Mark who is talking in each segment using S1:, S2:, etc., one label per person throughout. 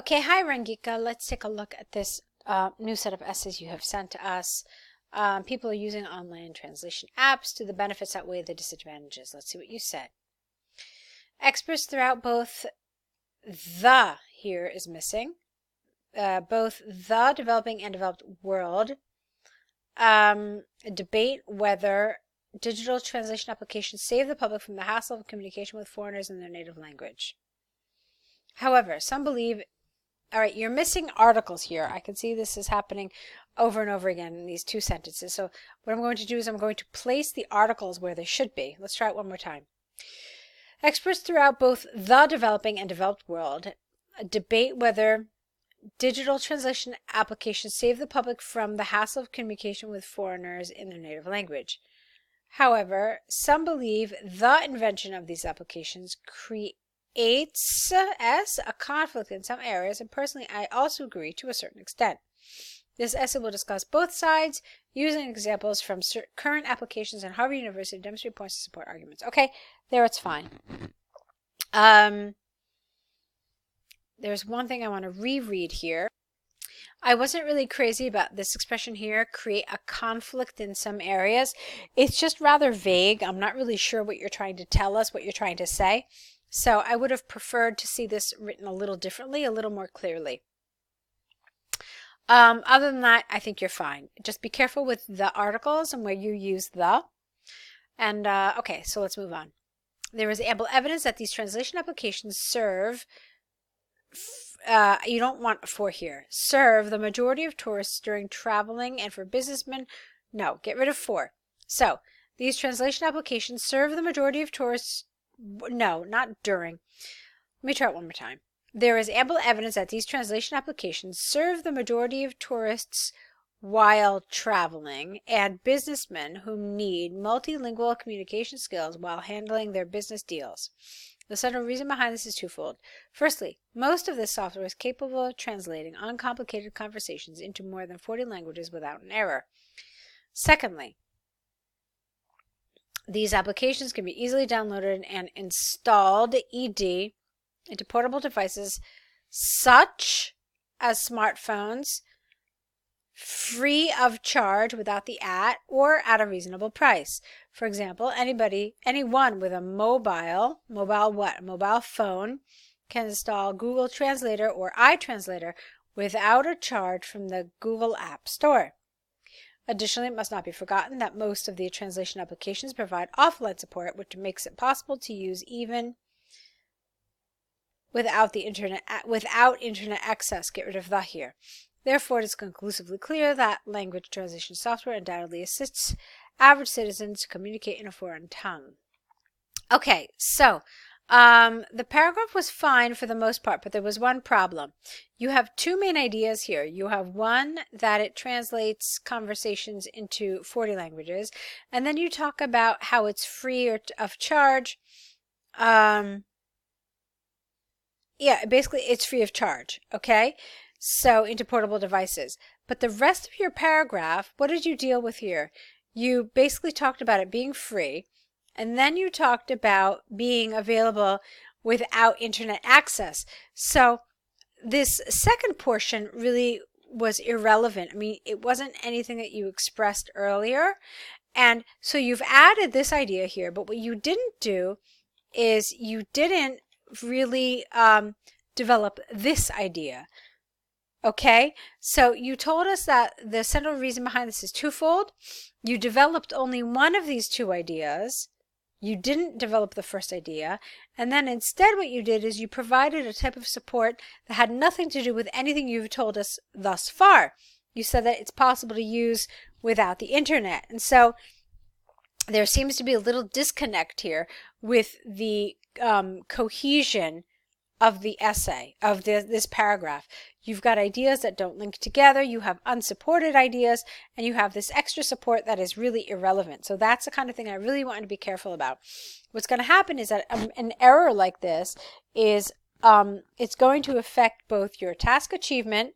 S1: Okay, hi Rangika. Let's take a look at this new set of essays you have sent to us. People are using online translation apps. Do the benefits outweigh the disadvantages? Let's see what you said. Experts throughout both the here is missing. Both the developing and developed world debate whether digital translation applications save the public from the hassle of communication with foreigners in their native language. However, some believe, all right, you're missing articles here. I can see this is happening over and over again in these two sentences. So what I'm going to do is I'm going to place the articles where they should be. Let's try it one more time. Experts throughout both the developing and developed world debate whether digital translation applications save the public from the hassle of communication with foreigners in their native language. However, some believe the invention of these applications creates a conflict in some areas, and personally I also agree to a certain extent. This essay will discuss both sides using examples from current applications and Harvard University to demonstrate points to support arguments. Okay, there it's fine. There's one thing I want to reread here. I wasn't really crazy about this expression here, create a conflict in some areas. It's just rather vague. I'm not really sure what you're trying to tell us, what you're trying to say. So I would have preferred to see this written a little differently, a little more clearly. Other than that, I think you're fine. Just be careful with the articles and where you use the. And okay, so let's move on. There is ample evidence that these translation applications serve you don't want for here. Serve the majority of tourists during traveling and for businessmen. No, get rid of for. So, these translation applications serve the majority of tourists. No, not during. Let me try it one more time. There is ample evidence that these translation applications serve the majority of tourists while traveling and businessmen who need multilingual communication skills while handling their business deals. The central reason behind this is twofold. Firstly, most of this software is capable of translating uncomplicated conversations into more than 40 languages without an error. Secondly, these applications can be easily downloaded and installed, e.d., into portable devices such as smartphones, free of charge without the @ or at a reasonable price. For example, anyone with a mobile phone can install Google Translator or iTranslator without a charge from the Google App Store. Additionally, it must not be forgotten that most of the translation applications provide offline support, which makes it possible to use even without internet access. Get rid of the here. Therefore, it is conclusively clear that language translation software undoubtedly assists average citizens to communicate in a foreign tongue. Okay, so the paragraph was fine for the most part, but there was one problem. You have two main ideas here. You have one that it translates conversations into 40 languages, and then you talk about how it's free or of charge. Yeah, basically it's free of charge, okay? So into portable devices. But the rest of your paragraph, what did you deal with here? You basically talked about it being free, and then you talked about being available without internet access. So this second portion really was irrelevant. I mean, it wasn't anything that you expressed earlier. And so you've added this idea here, but what you didn't do is you didn't really develop this idea. Okay, so you told us that the central reason behind this is twofold. You developed only one of these two ideas. You didn't develop the first idea. And then instead what you did is you provided a type of support that had nothing to do with anything you've told us thus far. You said that it's possible to use without the internet. And so there seems to be a little disconnect here with the cohesion of the essay, of this paragraph. You've got ideas that don't link together, you have unsupported ideas, and you have this extra support that is really irrelevant. So that's the kind of thing I really want to be careful about. What's going to happen is that an error like this is it's going to affect both your task achievement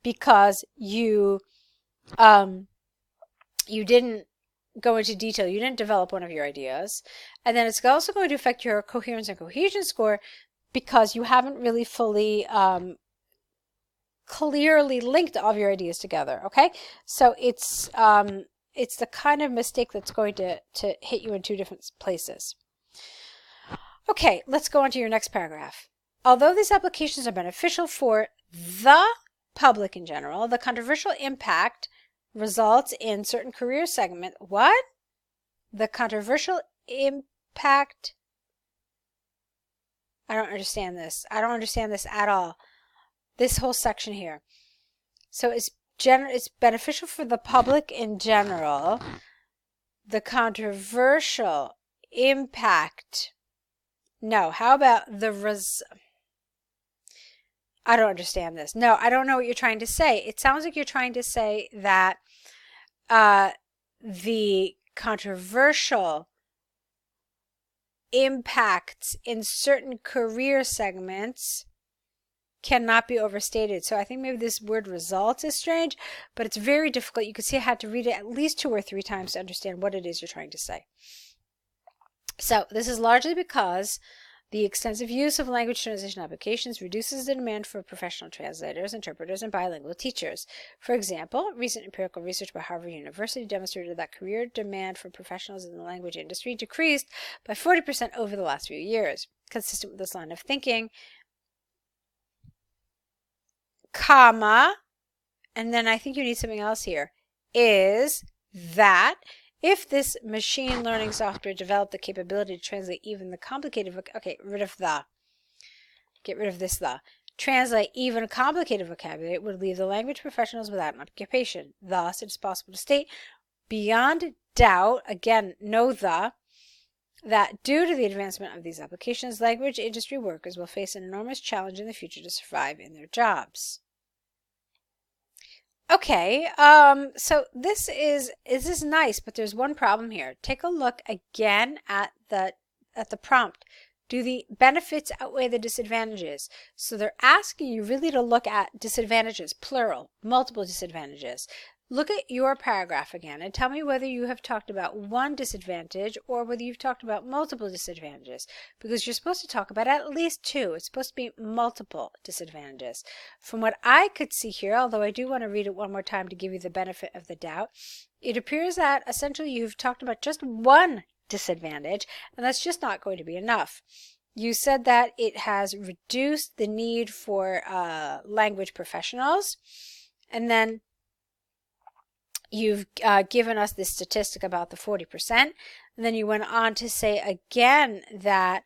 S1: because you didn't go into detail, you didn't develop one of your ideas, and then it's also going to affect your coherence and cohesion score because you haven't really fully clearly linked all of your ideas together, okay? So it's the kind of mistake that's going to hit you in two different places. Okay, let's go on to your next paragraph. Although these applications are beneficial for the public in general, the controversial impact results in certain career segment. What? The controversial impact. I don't understand this. I don't understand this at all. This whole section here. So it's beneficial for the public in general. The controversial impact. No, how about I don't understand this. No, I don't know what you're trying to say. It sounds like you're trying to say that the controversial impacts in certain career segments cannot be overstated. So I think maybe this word results is strange, but it's very difficult. You can see I had to read it at least 2 or 3 times to understand what it is you're trying to say. So this is largely because the extensive use of language translation applications reduces the demand for professional translators, interpreters, and bilingual teachers. For example, recent empirical research by Harvard University demonstrated that career demand for professionals in the language industry decreased by 40% over the last few years. Consistent with this line of thinking, comma, and then I think you need something else here, is that if this machine learning software developed the capability to translate even the complicated, okay, get rid of this the. Translate even complicated vocabulary, it would leave the language professionals without an occupation. Thus, it is possible to state beyond doubt, again, no the, that due to the advancement of these applications, language industry workers will face an enormous challenge in the future to survive in their jobs. Okay, so this is nice, but there's one problem here. Take a look again at the prompt. Do the benefits outweigh the disadvantages? So they're asking you really to look at disadvantages, plural, multiple disadvantages. Look at your paragraph again and tell me whether you have talked about one disadvantage or whether you've talked about multiple disadvantages, because you're supposed to talk about at least 2. It's supposed to be multiple disadvantages. From what I could see here, although I do want to read it one more time to give you the benefit of the doubt, it appears that essentially you've talked about just one disadvantage, and that's just not going to be enough. You said that it has reduced the need for language professionals, and then you've given us this statistic about the 40%, and then you went on to say again that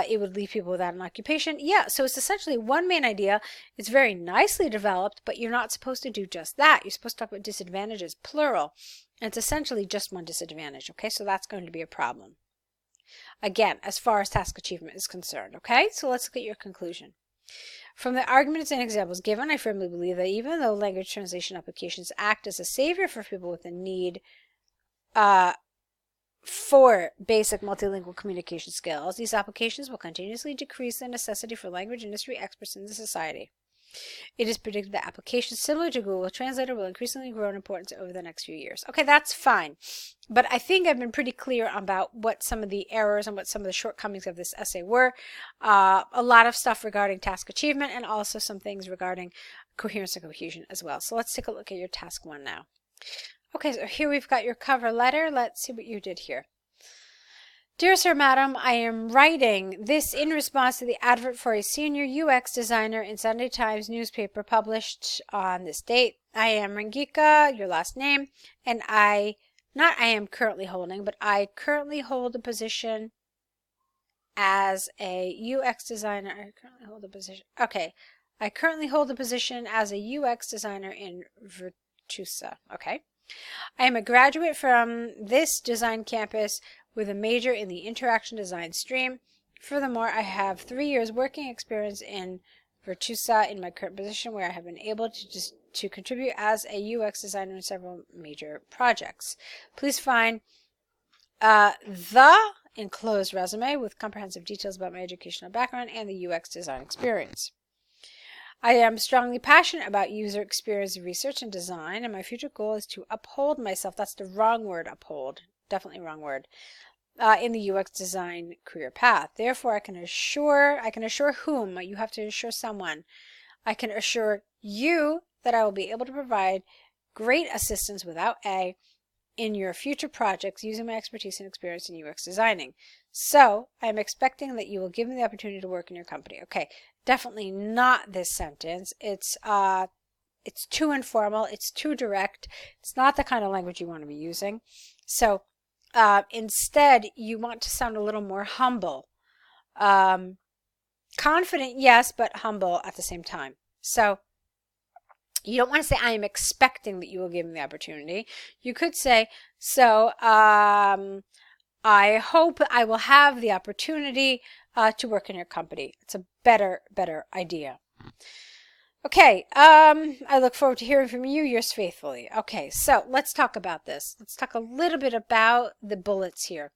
S1: it would leave people without an occupation. Yeah, so it's essentially one main idea. It's very nicely developed, but you're not supposed to do just that. You're supposed to talk about disadvantages, plural, and it's essentially just one disadvantage, okay? So that's going to be a problem. Again, as far as task achievement is concerned, okay? So let's look at your conclusion. From the arguments and examples given, I firmly believe that even though language translation applications act as a savior for people with a need for basic multilingual communication skills, these applications will continuously decrease the necessity for language industry experts in the society. It is predicted that applications similar to Google Translator will increasingly grow in importance over the next few years. Okay, that's fine. But I think I've been pretty clear about what some of the errors and what some of the shortcomings of this essay were. A lot of stuff regarding task achievement and also some things regarding coherence and cohesion as well. So let's take a look at your task 1 now. Okay, so here we've got your cover letter. Let's see what you did here. Dear Sir, Madam, I am writing this in response to the advert for a senior UX designer in Sunday Times newspaper published on this date. I am Rangika, your last name, and I currently hold a position as a UX designer. I currently hold a position as a UX designer in Virtusa. Okay. I am a graduate from this design campus with a major in the interaction design stream. Furthermore, I have 3 years working experience in Virtusa in my current position, where I have been able to contribute as a UX designer in several major projects. Please find the enclosed resume with comprehensive details about my educational background and the UX design experience. I am strongly passionate about user experience research and design, and my future goal is to uphold myself. That's the wrong word, uphold. Definitely wrong word. In the UX design career path. Therefore, I can assure whom, you have to assure someone, I can assure you that I will be able to provide great assistance without A in your future projects using my expertise and experience in UX designing. So I am expecting that you will give me the opportunity to work in your company. Okay, definitely not this sentence. It's too informal. It's too direct. It's not the kind of language you want to be using. So instead, you want to sound a little more humble. Confident, yes, but humble at the same time. So you don't want to say, I am expecting that you will give me the opportunity. You could say, so I hope I will have the opportunity to work in your company. It's a better idea. Okay, I look forward to hearing from you. Yours faithfully. Okay, so let's talk about this. Let's talk a little bit about the bullets here.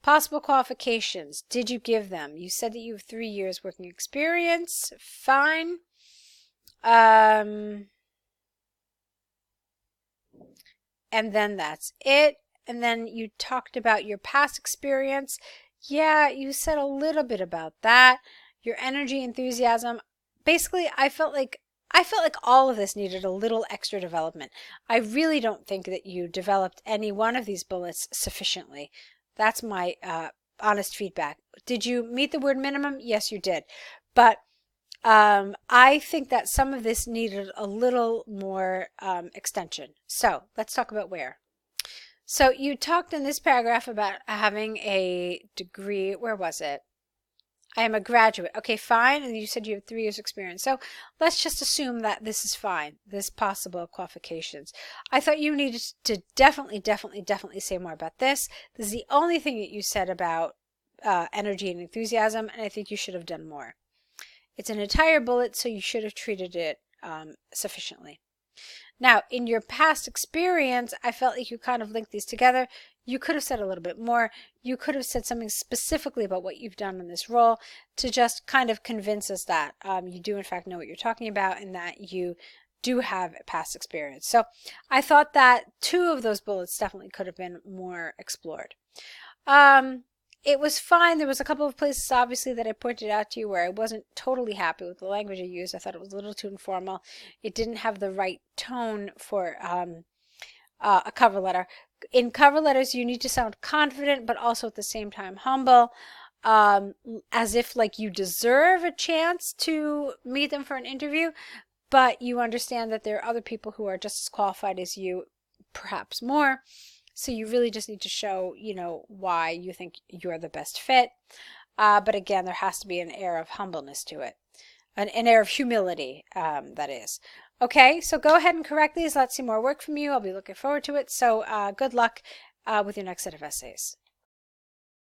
S1: Possible qualifications. Did you give them? You said that you have 3 years working experience. Fine. And then that's it. And then you talked about your past experience. Yeah, you said a little bit about that. Your energy, enthusiasm. Basically, I felt like all of this needed a little extra development. I really don't think that you developed any one of these bullets sufficiently. That's my honest feedback. Did you meet the word minimum? Yes, you did. But I think that some of this needed a little more extension. So let's talk about where. So you talked in this paragraph about having a degree. Where was it? I am a graduate. Okay, fine. And you said you have 3 years experience. So let's just assume that this is fine, this possible qualifications. I thought you needed to definitely say more about this. This is the only thing that you said about energy and enthusiasm, and I think you should have done more. It's an entire bullet, so you should have treated it sufficiently. Now, in your past experience, I felt like you kind of linked these together. You could have said a little bit more. You could have said something specifically about what you've done in this role to just kind of convince us that you do in fact know what you're talking about and that you do have past experience. So I thought that 2 of those bullets definitely could have been more explored. It was fine. There was a couple of places, obviously, that I pointed out to you where I wasn't totally happy with the language I used. I thought it was a little too informal. It didn't have the right tone for a cover letter. In cover letters, you need to sound confident, but also at the same time humble, as if like you deserve a chance to meet them for an interview, but you understand that there are other people who are just as qualified as you, perhaps more. So you really just need to show, why you think you're the best fit. But again, there has to be an air of humbleness to it, an air of humility, that is. Okay, so go ahead and correct these. Let's see more work from you. I'll be looking forward to it. So good luck with your next set of essays.